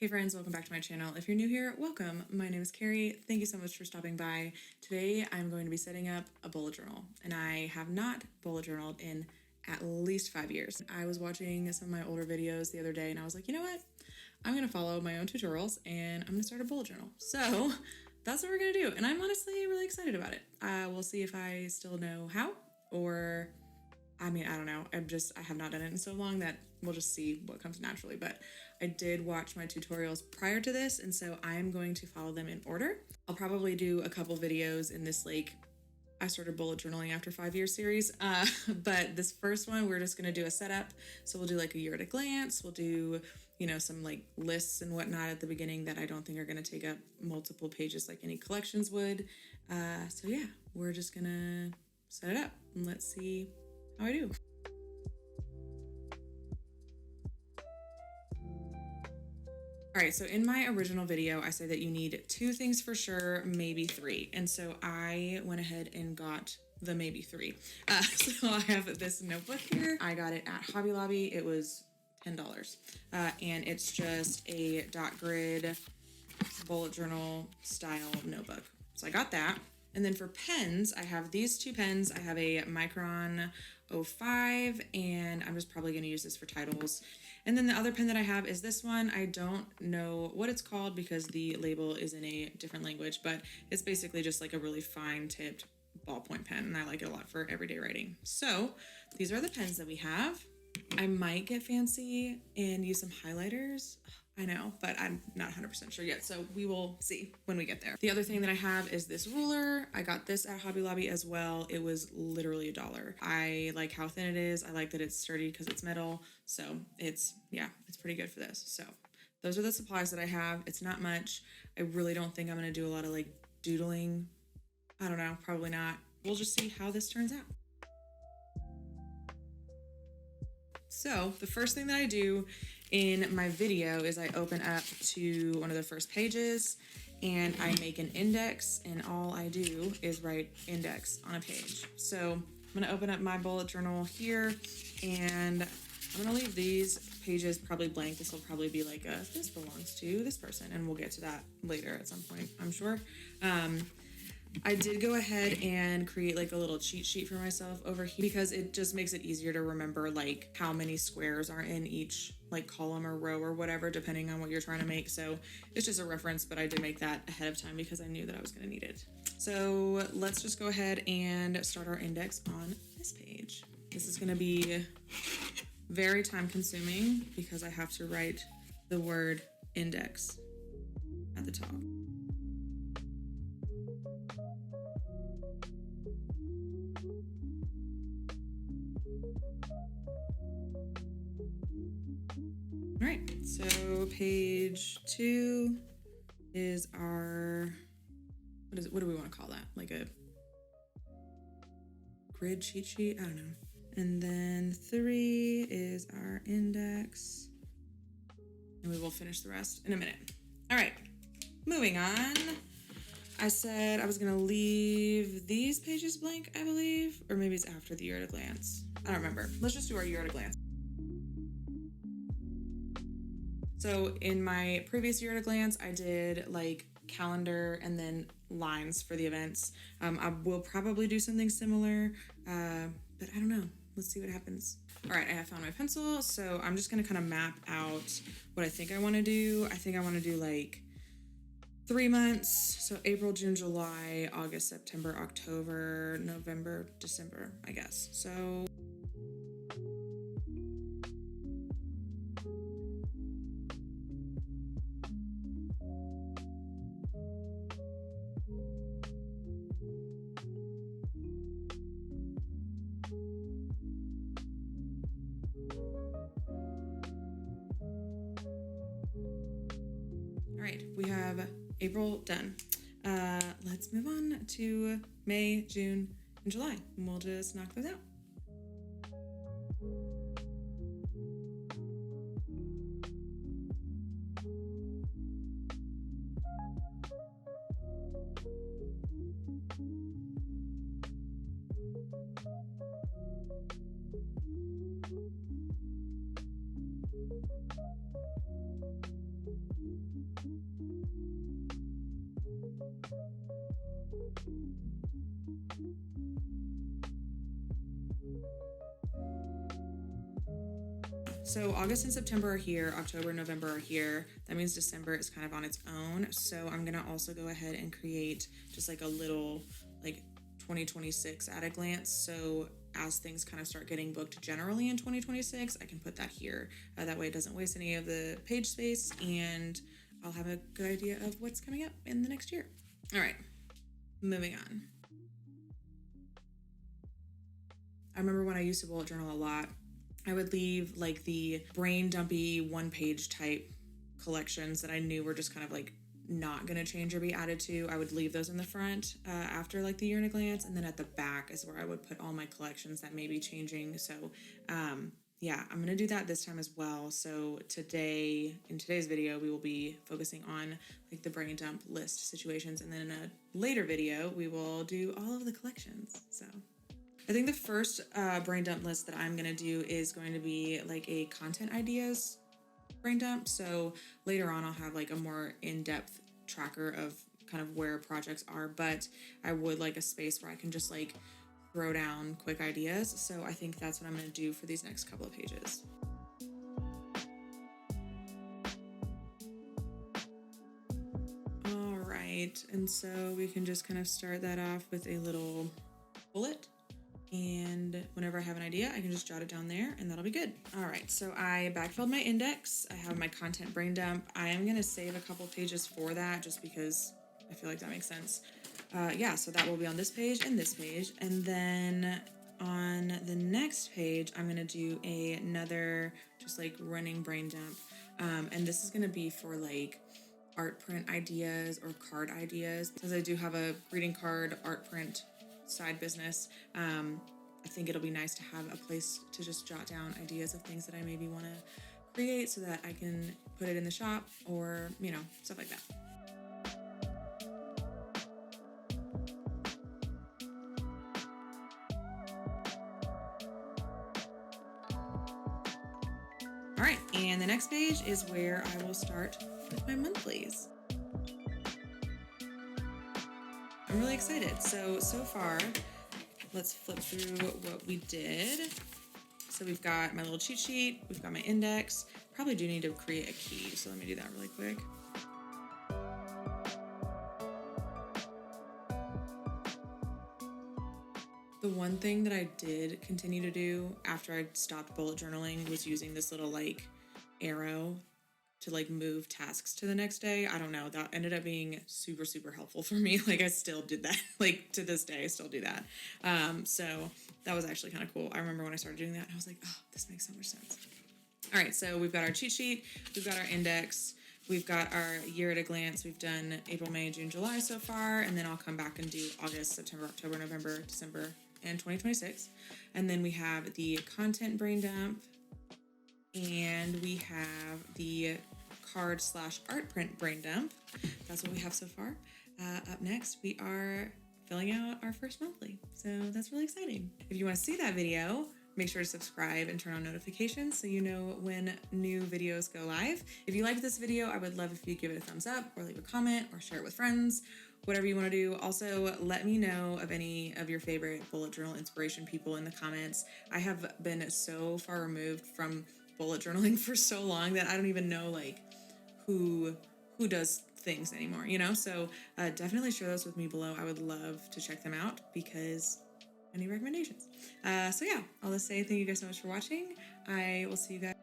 Hey friends, welcome back to my channel. If you're new here, welcome. My name is Carrie. Thank you so much for stopping by. Today I'm going to be setting up a bullet journal, and I have not bullet journaled in at least 5 years. I was watching some of my older videos the other day and I was like, you know what? I'm gonna follow my own tutorials and I'm gonna start a bullet journal. So that's what we're gonna do. And I'm honestly really excited about it. We'll see if I still know how, or I don't know. I have not done it in so long that we'll just see what comes naturally. But I did watch my tutorials prior to this, and so I am going to follow them in order. I'll probably do a couple videos in this, I started bullet journaling after 5 years series. But this first one, we're just going to do a setup. So we'll do a year at a glance. We'll do, some lists and whatnot at the beginning that I don't think are going to take up multiple pages like any collections would. So yeah, we're just going to set it up and let's see how I do. All right, so in my original video, I said that you need 2 things for sure, maybe 3. And so I went ahead and got the maybe 3. So I have this notebook here. I got it at Hobby Lobby. It was $10. And it's just a dot grid bullet journal style notebook. So I got that. And then for pens, I have these 2 pens. I have a Micron 05, and I'm just probably going to use this for titles. And then the other pen that I have is this one. I don't know what it's called because the label is in a different language, but it's basically just a really fine tipped ballpoint pen, and I like it a lot for everyday writing. So these are the pens that we have. I might get fancy and use some highlighters. I know, but I'm not 100% sure yet, so we will see when we get there. The other thing that I have is this ruler. I got this at Hobby Lobby as well. It was literally $1. I like how thin it is. I like that it's sturdy because it's metal, so it's pretty good for this. So those are the supplies that I have. It's not much. I really don't think I'm gonna do a lot of doodling. I don't know, probably not. We'll just see how this turns out. So the first thing that I do in my video is I open up to one of the first pages and I make an index, and all I do is write index on a page. So I'm gonna open up my bullet journal here, and I'm gonna leave these pages probably blank. This will probably be this belongs to this person, and we'll get to that later at some point, I'm sure. I did go ahead and create a little cheat sheet for myself over here because it just makes it easier to remember how many squares are in each column or row or whatever, depending on what you're trying to make. So it's just a reference, but I did make that ahead of time because I knew that I was going to need it. So let's just go ahead and start our index on this page. This is going to be very time consuming because I have to write the word index at the top. All right, so page 2 is our, what do we want to call that? A grid cheat sheet? I don't know. And then 3 is our index, and we will finish the rest in a minute. All right, moving on. I said I was gonna leave these pages blank, I believe, or maybe it's after the year at a glance. I don't remember. Let's just do our year at a glance. So in my previous year at a glance, I did calendar and then lines for the events. I will probably do something similar, but I don't know. Let's see what happens. All right, I have found my pencil, so I'm just gonna kind of map out what I think I wanna do. I think I wanna do 3 months. So April, June, July, August, September, October, November, December, I guess. So all right, we have April done. Let's move on to May, June, and July, and we'll just knock those out. So August and September are here, October and November are here. That means December is kind of on its own. So I'm gonna also go ahead and create just like a little like 2026 at a glance. So as things kind of start getting booked generally in 2026, I can put that here. That way it doesn't waste any of the page space, and I'll have a good idea of what's coming up in the next year. All right, moving on. I remember when I used to bullet journal a lot, I would leave like the brain dumpy one-page type collections that I knew were just kind of like not going to change or be added to. I would leave those in the front after like the year in a glance, and then at the back is where I would put all my collections that may be changing. So yeah, I'm going to do that this time as well. So in today's video, we will be focusing on like the brain dump list situations, and then in a later video, we will do all of the collections. So I think the first brain dump list that I'm going to do is going to be like a content ideas brain dump. So later on, I'll have like a more in-depth tracker of kind of where projects are, but I would like a space where I can just like throw down quick ideas. So I think that's what I'm going to do for these next couple of pages. All right. And so we can just kind of start that off with a little bullet. And whenever I have an idea, I can just jot it down there and that'll be good. All right, so I backfilled my index. I have my content brain dump. I am gonna save a couple pages for that just because I feel like that makes sense. Yeah, so that will be on this page and this page. And then on the next page, I'm gonna do another just like running brain dump. And this is gonna be for like art print ideas or card ideas. Because I do have a greeting card art print side business. I think it'll be nice to have a place to just jot down ideas of things that I maybe want to create so that I can put it in the shop or, you know, stuff like that. All right, and the next page is where I will start with my monthlies. I'm really excited. So far, let's flip through what we did. So we've got my little cheat sheet, we've got my index. Probably do need to create a key, so let me do that really quick. The one thing that I did continue to do after I stopped bullet journaling was using this little like arrow to like move tasks to the next day. I don't know, that ended up being super, super helpful for me. Like I still did that, like to this day, I still do that. So that was actually kind of cool. I remember when I started doing that, I was like, oh, this makes so much sense. All right, so we've got our cheat sheet, we've got our index, we've got our year at a glance. We've done April, May, June, July so far, and then I'll come back and do August, September, October, November, December, and 2026. And then we have the content brain dump, and we have the card/art print brain dump. That's what we have so far. Up next, we are filling out our first monthly. So that's really exciting. If you want to see that video, make sure to subscribe and turn on notifications so you know when new videos go live. If you liked this video, I would love if you give it a thumbs up or leave a comment or share it with friends, whatever you want to do. Also, let me know of any of your favorite bullet journal inspiration people in the comments. I have been so far removed from bullet journaling for so long that I don't even know like who does things anymore, you know? So definitely share those with me below. I would love to check them out because any recommendations. So yeah, I'll just say thank you guys so much for watching. I will see you guys